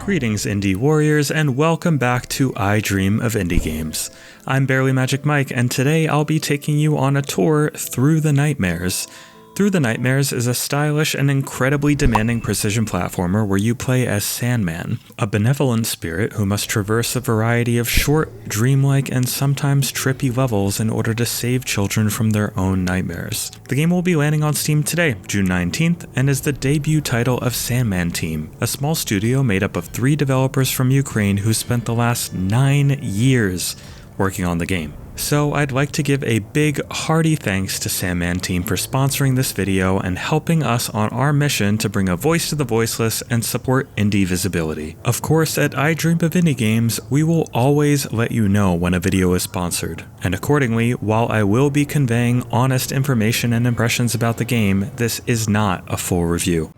Greetings indie warriors and welcome back to I Dream of Indie Games. I'm Barely Magic Mike and today I'll be taking you on a tour through the Nightmares. Through the Nightmares is a stylish and incredibly demanding precision platformer where you play as Sandman, a benevolent spirit who must traverse a variety of short, dreamlike, and sometimes trippy levels in order to save children from their own nightmares. The game will be landing on Steam today, June 19th, and is the debut title of Sandman Team, a small studio made up of 3 developers from Ukraine who spent the last 9 years working on the game. So I'd like to give a big hearty thanks to Sandman Team for sponsoring this video and helping us on our mission to bring a voice to the voiceless and support indie visibility. Of course, at I Dream of Indie Games, we will always let you know when a video is sponsored. And accordingly, while I will be conveying honest information and impressions about the game, this is not a full review.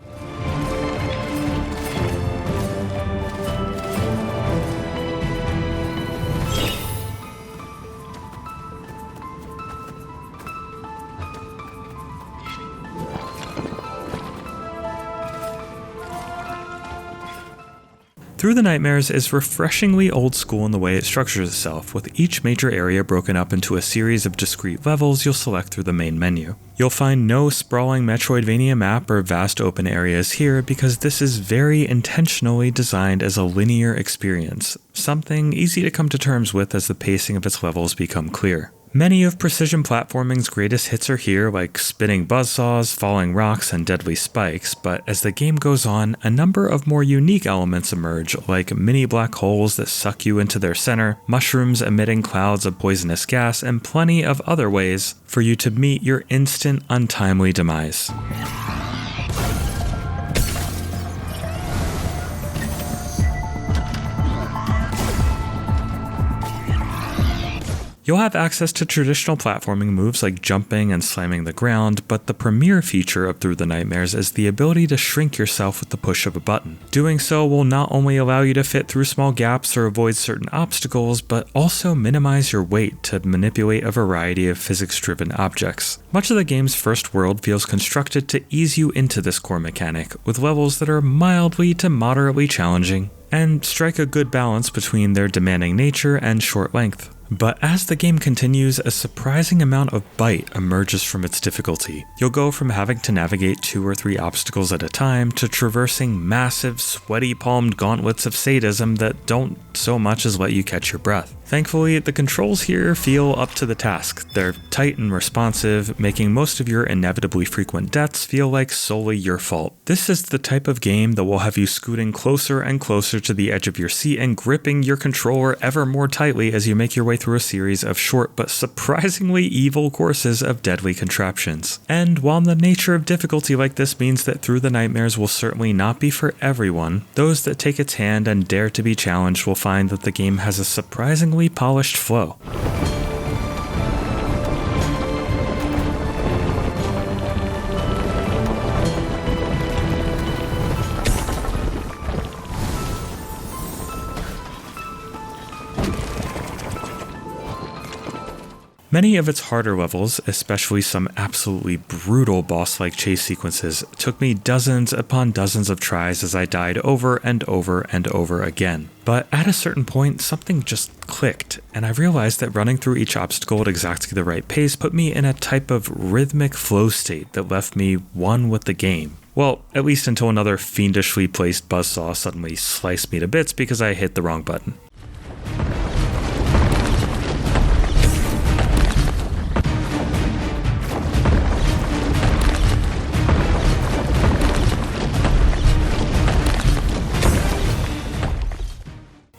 Through the Nightmares is refreshingly old school in the way it structures itself, with each major area broken up into a series of discrete levels you'll select through the main menu. You'll find no sprawling Metroidvania map or vast open areas here because this is very intentionally designed as a linear experience, something easy to come to terms with as the pacing of its levels become clear. Many of precision platforming's greatest hits are here, like spinning buzzsaws, falling rocks, and deadly spikes, but as the game goes on, a number of more unique elements emerge, like mini black holes that suck you into their center, mushrooms emitting clouds of poisonous gas, and plenty of other ways for you to meet your instant, untimely demise. You'll have access to traditional platforming moves like jumping and slamming the ground, but the premier feature of Through the Nightmares is the ability to shrink yourself with the push of a button. Doing so will not only allow you to fit through small gaps or avoid certain obstacles, but also minimize your weight to manipulate a variety of physics-driven objects. Much of the game's first world feels constructed to ease you into this core mechanic, with levels that are mildly to moderately challenging, and strike a good balance between their demanding nature and short length. But as the game continues, a surprising amount of bite emerges from its difficulty. You'll go from having to navigate 2 or 3 obstacles at a time to traversing massive, sweaty-palmed gauntlets of sadism that don't so much as let you catch your breath. Thankfully, the controls here feel up to the task. They're tight and responsive, making most of your inevitably frequent deaths feel like solely your fault. This is the type of game that will have you scooting closer and closer to the edge of your seat and gripping your controller ever more tightly as you make your way through a series of short but surprisingly evil courses of deadly contraptions. And while the nature of difficulty like this means that Through the Nightmares will certainly not be for everyone, those that take its hand and dare to be challenged will find that the game has a surprisingly polished flow. Many of its harder levels, especially some absolutely brutal boss-like chase sequences, took me dozens upon dozens of tries as I died over and over and over again. But at a certain point, something just clicked, and I realized that running through each obstacle at exactly the right pace put me in a type of rhythmic flow state that left me one with the game. Well, at least until another fiendishly placed buzzsaw suddenly sliced me to bits because I hit the wrong button.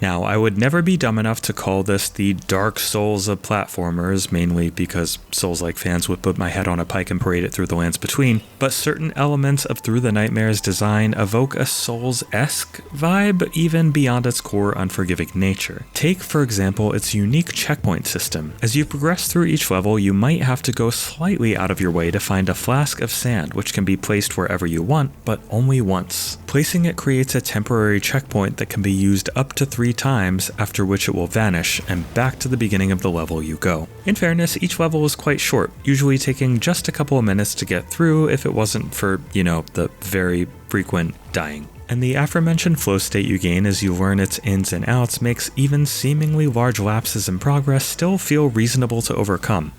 Now, I would never be dumb enough to call this the Dark Souls of platformers, mainly because Souls-like fans would put my head on a pike and parade it through the lands between, but certain elements of Through the Nightmares design evoke a Souls-esque vibe even beyond its core unforgiving nature. Take, for example, its unique checkpoint system. As you progress through each level, you might have to go slightly out of your way to find a flask of sand, which can be placed wherever you want, but only once. Placing it creates a temporary checkpoint that can be used up to 3 times, after which it will vanish, and back to the beginning of the level you go. In fairness, each level is quite short, usually taking just a couple of minutes to get through if it wasn't for, the very frequent dying. and the aforementioned flow state you gain as you learn its ins and outs makes even seemingly large lapses in progress still feel reasonable to overcome.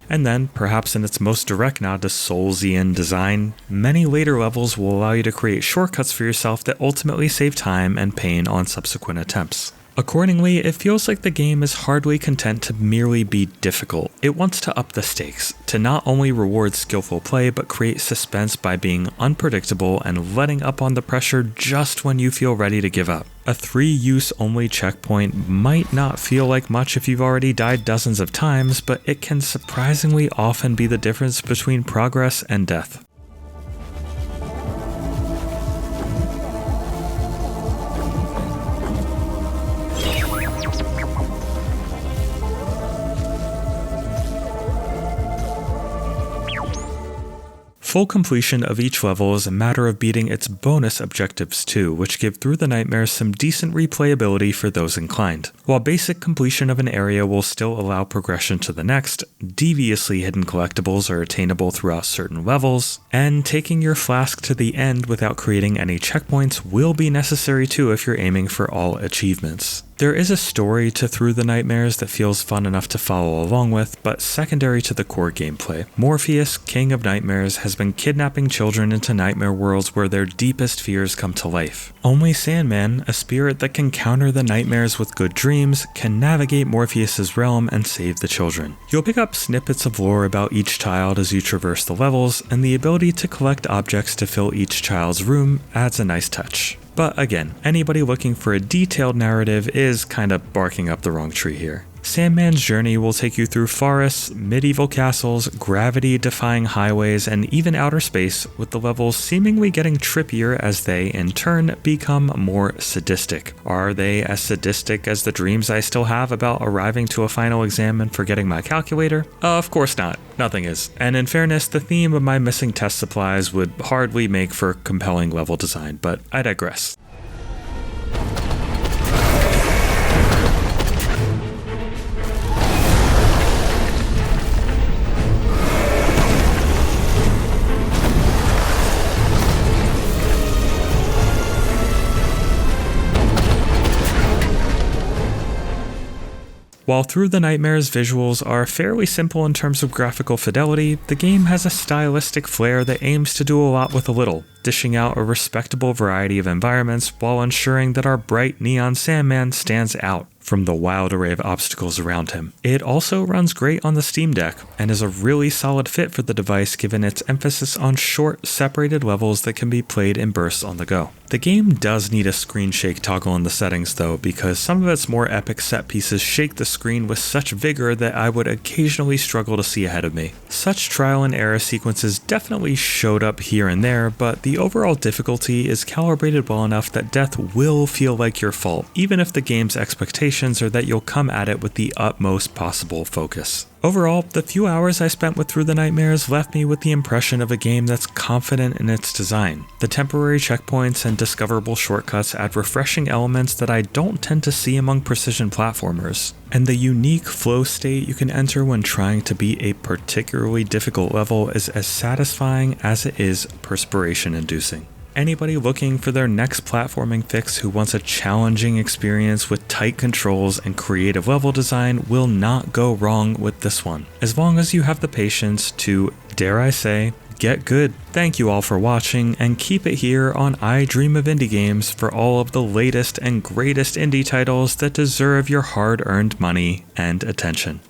And then, perhaps in its most direct nod to Soulsian design, many later levels will allow you to create shortcuts for yourself that ultimately save time and pain on subsequent attempts. Accordingly, it feels like the game is hardly content to merely be difficult. It wants to up the stakes, to not only reward skillful play but create suspense by being unpredictable and letting up on the pressure just when you feel ready to give up. A 3-use only checkpoint might not feel like much if you've already died dozens of times, but it can surprisingly often be the difference between progress and death. Full completion of each level is a matter of beating its bonus objectives too, which give Through the Nightmares some decent replayability for those inclined. While basic completion of an area will still allow progression to the next, deviously hidden collectibles are attainable throughout certain levels, and taking your flask to the end without creating any checkpoints will be necessary too if you're aiming for all achievements. There is a story to Through the Nightmares that feels fun enough to follow along with, but secondary to the core gameplay. Morpheus, King of Nightmares, has been kidnapping children into nightmare worlds where their deepest fears come to life. Only Sandman, a spirit that can counter the nightmares with good dreams, can navigate Morpheus's realm and save the children. You'll pick up snippets of lore about each child as you traverse the levels, and the ability to collect objects to fill each child's room adds a nice touch. But again, anybody looking for a detailed narrative is kinda barking up the wrong tree here. Sandman's journey will take you through forests, medieval castles, gravity-defying highways, and even outer space, with the levels seemingly getting trippier as they, in turn, become more sadistic. Are they as sadistic as the dreams I still have about arriving to a final exam and forgetting my calculator? Of course not. Nothing is. And in fairness, the theme of my missing test supplies would hardly make for compelling level design, but I digress. While Through the Nightmares visuals are fairly simple in terms of graphical fidelity, the game has a stylistic flair that aims to do a lot with a little, dishing out a respectable variety of environments while ensuring that our bright neon Sandman stands out from the wild array of obstacles around him. It also runs great on the Steam Deck, and is a really solid fit for the device given its emphasis on short, separated levels that can be played in bursts on the go. The game does need a screen shake toggle in the settings though, because some of its more epic set pieces shake the screen with such vigor that I would occasionally struggle to see ahead of me. Such trial and error sequences definitely showed up here and there, but the overall difficulty is calibrated well enough that death will feel like your fault, even if the game's expectations are that you'll come at it with the utmost possible focus. Overall, the few hours I spent with Through the Nightmares left me with the impression of a game that's confident in its design. The temporary checkpoints and discoverable shortcuts add refreshing elements that I don't tend to see among precision platformers. And the unique flow state you can enter when trying to beat a particularly difficult level is as satisfying as it is perspiration-inducing. Anybody looking for their next platforming fix who wants a challenging experience with tight controls and creative level design will not go wrong with this one, as long as you have the patience to, dare I say, get good. Thank you all for watching, and keep it here on I Dream of Indie Games for all of the latest and greatest indie titles that deserve your hard-earned money and attention.